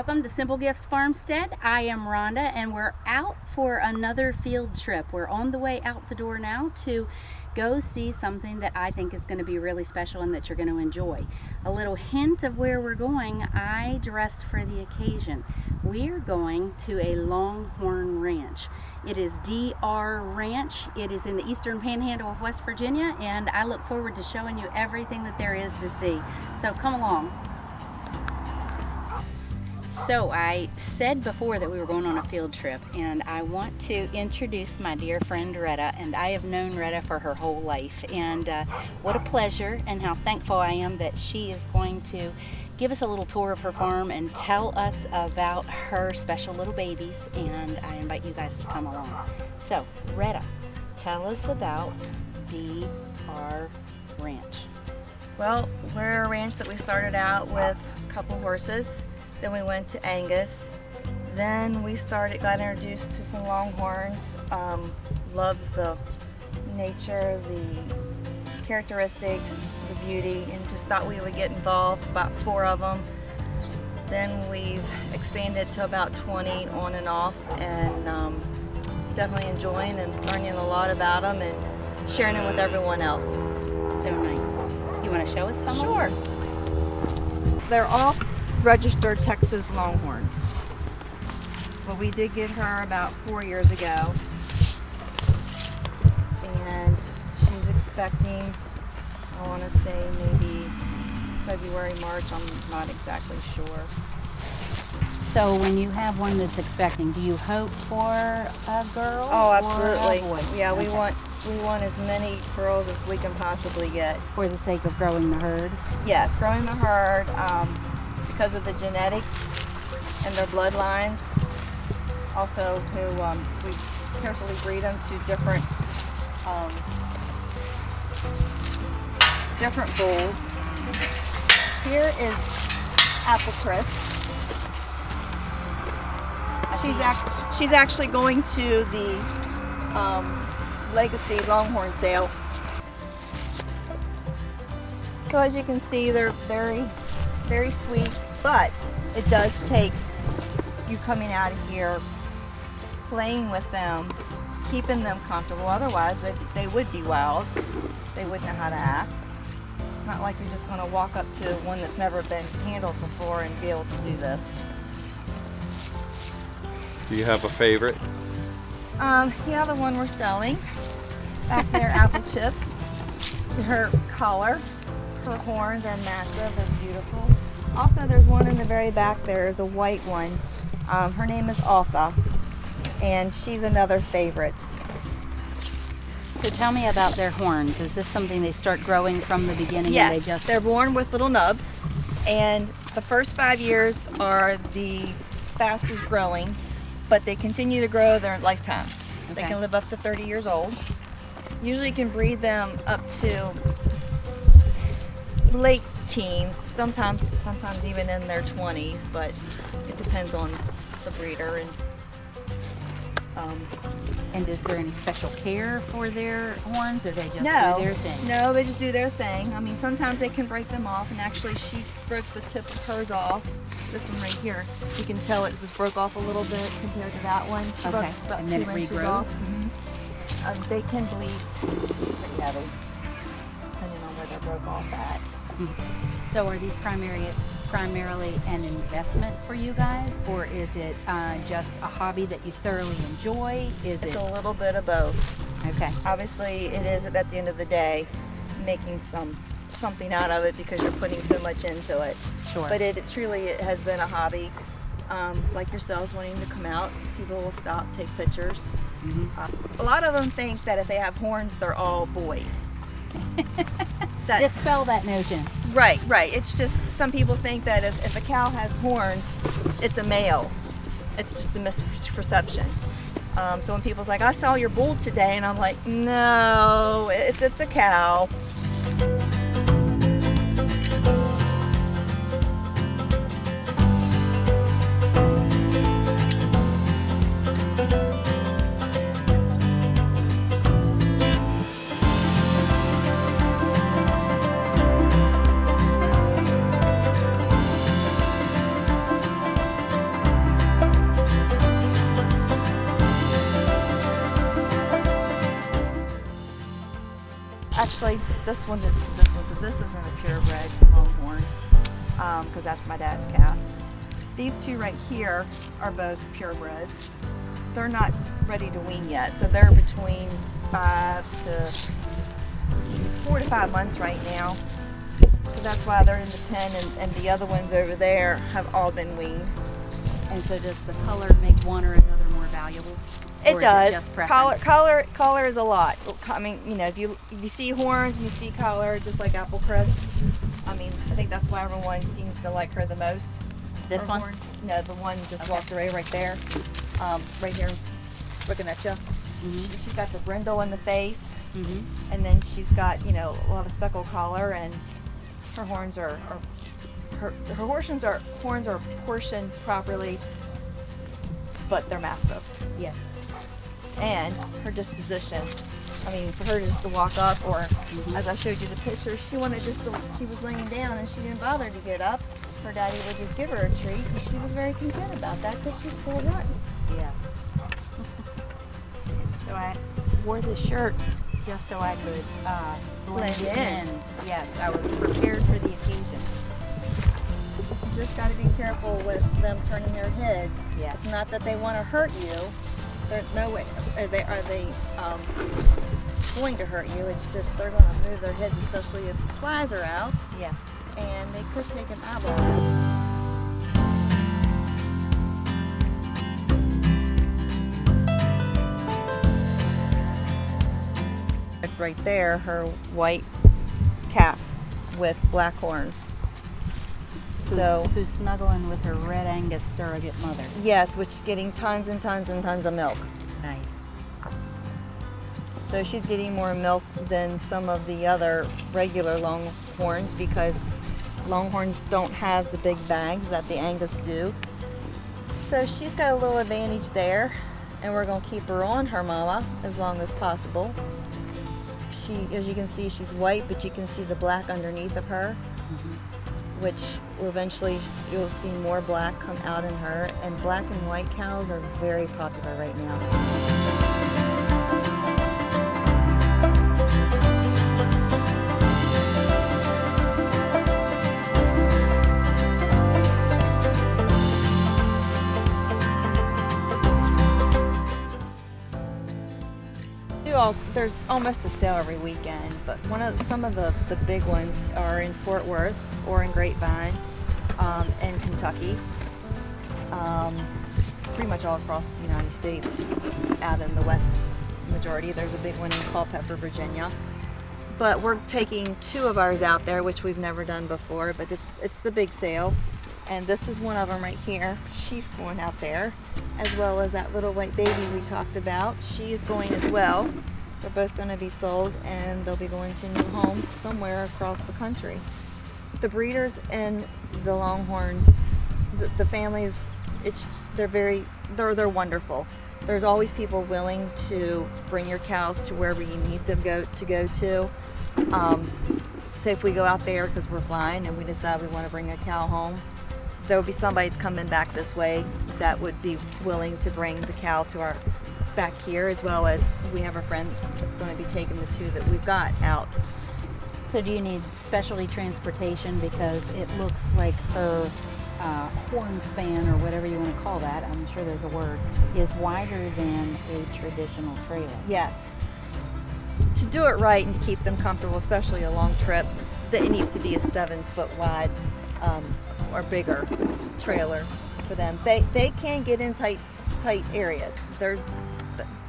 Welcome to Simple Gifts Farmstead. I am Rhonda and we're out for another field trip. We're on the way out the door now to go see something that I think is going to be really special and that you're going to enjoy. A little hint of where we're going, I dressed for the occasion. We're going to a Longhorn ranch. It is DR Ranch. It is in the eastern panhandle of West Virginia, and I look forward to showing you everything that there is to see. So come along. So I said before that we were going on a field trip, and I want to introduce my dear friend Retta, and I have known Retta for her whole life, and what a pleasure and how thankful I am that she is going to give us a little tour of her farm and tell us about her special little babies, and I invite you guys to come along. So Retta, tell us about DR Ranch. Well, we're a ranch that we started out with a couple horses. Then we went to Angus. Then we got introduced to some Longhorns. Loved the nature, the characteristics, the beauty, and just thought we would get involved. About 4 of them. Then we've expanded to about 20 on and off, and definitely enjoying and learning a lot about them and sharing them with everyone else. So nice. You want to show us some? Sure. They're all registered Texas Longhorns. Well, we did get her about 4 years ago, and she's expecting, I want to say maybe February, March, I'm not exactly sure. So when you have one that's expecting, do you hope for a girl? Oh, absolutely. Or a boy? Yeah, Okay. we want as many girls as we can possibly get. For the sake of growing the herd? Yes, growing the herd, because of the genetics and their bloodlines. Also, who we carefully breed them to different bulls. Here is Apple Crisp. She's actually going to the Legacy Longhorn sale. So as you can see, they're very, very sweet, but it does take you coming out of here, playing with them, keeping them comfortable. Otherwise, they would be wild. They wouldn't know how to act. It's not like you're just going to walk up to one that's never been handled before and be able to do this. Do you have a favorite? Yeah, the one we're selling. Back there, Apple Chips. Her collar, her horns are massive and beautiful. Also, there's one in the very back there, is a white one. Her name is Alpha, and she's another favorite. So tell me about their horns. Is this something they start growing from the beginning? Yes, And they just... they're born with little nubs, and the first 5 years are the fastest growing, but they continue to grow their lifetime. They Okay. can live up to 30 years old. Usually you can breed them up to late teens, sometimes even in their 20s, but it depends on the breeder. And is there any special care for their horns, or they just No, do their thing? no, they just do their thing. I mean, sometimes they can break them off, and actually she broke the tip of hers off. This one right here, you can tell it was broke off a little bit compared to that one. She broke Okay, about and then 2 it inches regrows? off. They can bleed pretty heavy, depending on where they broke off at. So are these primarily an investment for you guys, or is it just a hobby that you thoroughly enjoy? Is It's it... a little bit of both. Okay. Obviously, it is at the end of the day making something out of it because you're putting so much into it. Sure. But it has been a hobby. Like yourselves wanting to come out, people will stop, take pictures. A lot of them think that if they have horns, they're all boys. Dispel that notion. Right. It's just some people think that if a cow has horns, it's a male. It's just a misperception. So when people's like, I saw your bull today, and I'm like, no, it's a cow. Actually, this one is this one. So this isn't a purebred Longhorn, because that's my dad's calf. These two right here are both purebreds. They're not ready to wean yet, so they're between 4 to 5 months right now. So that's why they're in the pen, and the other ones over there have all been weaned. And so does the color make one or another more valuable? It Or is does. just preference? Color is a lot. I mean, you know, if you see horns, you see color, just like Apple Crest. I mean, I think that's why everyone seems to like her the most. This Her one? horns. No, the one just Okay. walked away right there, right here, looking at you. She's got the brindle in the face, and then she's got, you know, a lot of speckled collar, and her horns are her horns are portioned properly, but they're massive. Yes. And her disposition. I mean, for her just to walk up, or as I showed you the picture, she was laying down and she didn't bother to get up. Her daddy would just give her a treat, and she was very content about that because she's still rotten. Yes. So I wore this shirt just so I could blend Blend in. Yes, I was prepared for the occasion. You just got to be careful with them turning their heads. Yes. It's not that they want to hurt you. There's no way are they going to hurt you. It's just they're going to move their heads, especially if flies are out, Yes. and they could take an eyeball. Right there, her white calf with black horns. Who's snuggling with her red Angus surrogate mother. Yes, which is getting tons and tons and tons of milk. Nice. So she's getting more milk than some of the other regular Longhorns, because Longhorns don't have the big bags that the Angus do. So she's got a little advantage there, and we're going to keep her on her mama as long as possible. As you can see, she's white, but you can see the black underneath of her, which will eventually you'll see more black come out in her. And black and white cows are very popular right now. There's almost a sale every weekend, but some of the big ones are in Fort Worth or in Grapevine, and Kentucky, pretty much all across the United States. Out in the west majority, there's a big one in Culpeper, Virginia. But we're taking 2 of ours out there, which we've never done before, but it's the big sale. And this is one of them right here. She's going out there, as well as that little white baby we talked about. She is going as well. They're both going to be sold, and they'll be going to new homes somewhere across the country. The breeders and the Longhorns, the families, they're wonderful. There's always people willing to bring your cows to wherever you need them to go to. Say if we go out there because we're flying and we decide we want to bring a cow home, there'll be somebody that's coming back this way that would be willing to bring the cow to our back here, as well as we have a friend that's going to be taking the 2 that we've got out. So do you need specialty transportation because it looks like her horn span, or whatever you want to call that, I'm sure there's a word, is wider than a traditional trailer? Yes. To do it right and to keep them comfortable, especially a long trip, that it needs to be a 7-foot wide or bigger trailer for them. They can get in tight areas.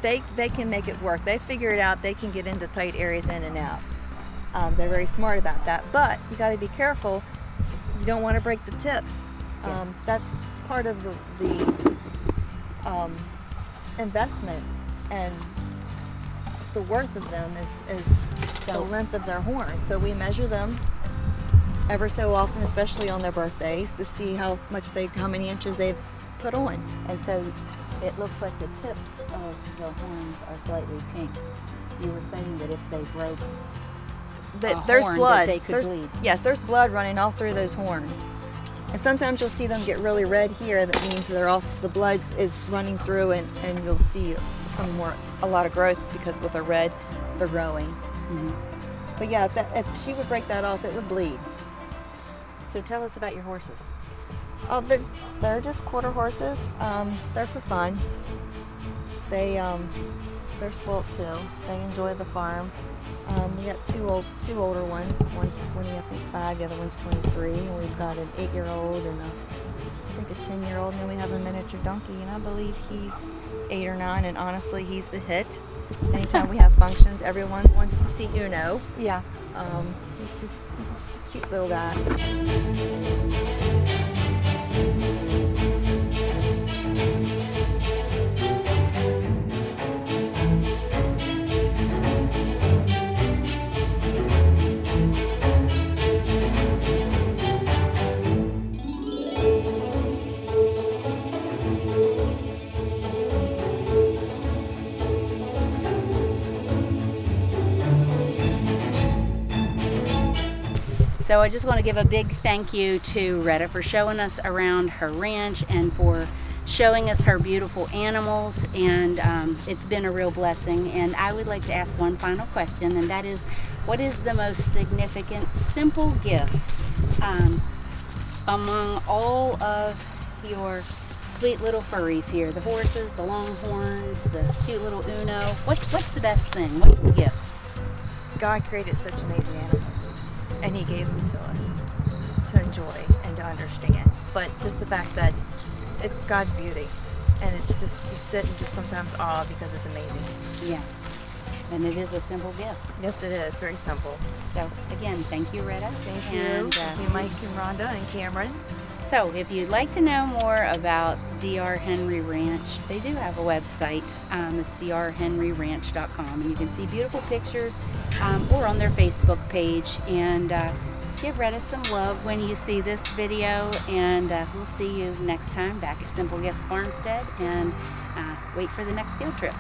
They can make it work. They figure it out. They can get into tight areas in and out. They're very smart about that. But you got to be careful. You don't want to break the tips. Yes. That's part of the investment, and the worth of them is the length of their horn. So we measure them ever so often, especially on their birthdays, to see how many inches they've put on. And so it looks like the tips of the horns are slightly pink. You were saying that if they broke There's horn, blood. that they could bleed. Yes, there's blood running all through those horns. And sometimes you'll see them get really red here. That means the blood is running through, and you'll see a lot of growth, because with the red, they're growing. But yeah, if she would break that off, it would bleed. So tell us about your horses. Oh, they're just quarter horses. They're for fun. They're spoilt too. They enjoy the farm. We got two older ones. One's 20, I think 5. The other one's 23. And we've got an 8-year-old and I think a 10-year-old. And then we have a miniature donkey, and I believe he's 8 or 9. And honestly, he's the hit. Anytime we have functions, everyone wants to see Uno. Yeah. He's just a cute little guy. So I just want to give a big thank you to Retta for showing us around her ranch and for showing us her beautiful animals, and it's been a real blessing. And I would like to ask one final question, and that is, what is the most significant simple gift among all of your sweet little furries here? The horses, the Longhorns, the cute little Uno. What's the best thing? What's the gift? God created such amazing animals, and He gave them to us to enjoy and to understand. But just the fact that it's God's beauty, and it's just, you sit and just sometimes awe because it's amazing. Yeah, and it is a simple gift. Yes, it is. Very simple. So again, thank you, Retta. Thank you. And, Thank you, Mike and Rhonda and Cameron. So if you'd like to know more about Dr. Henry Ranch, they do have a website. It's drhenryranch.com, and you can see beautiful pictures or on their Facebook page. And give Retta some love when you see this video, and we'll see you next time back at Simple Gifts Farmstead, and wait for the next field trip.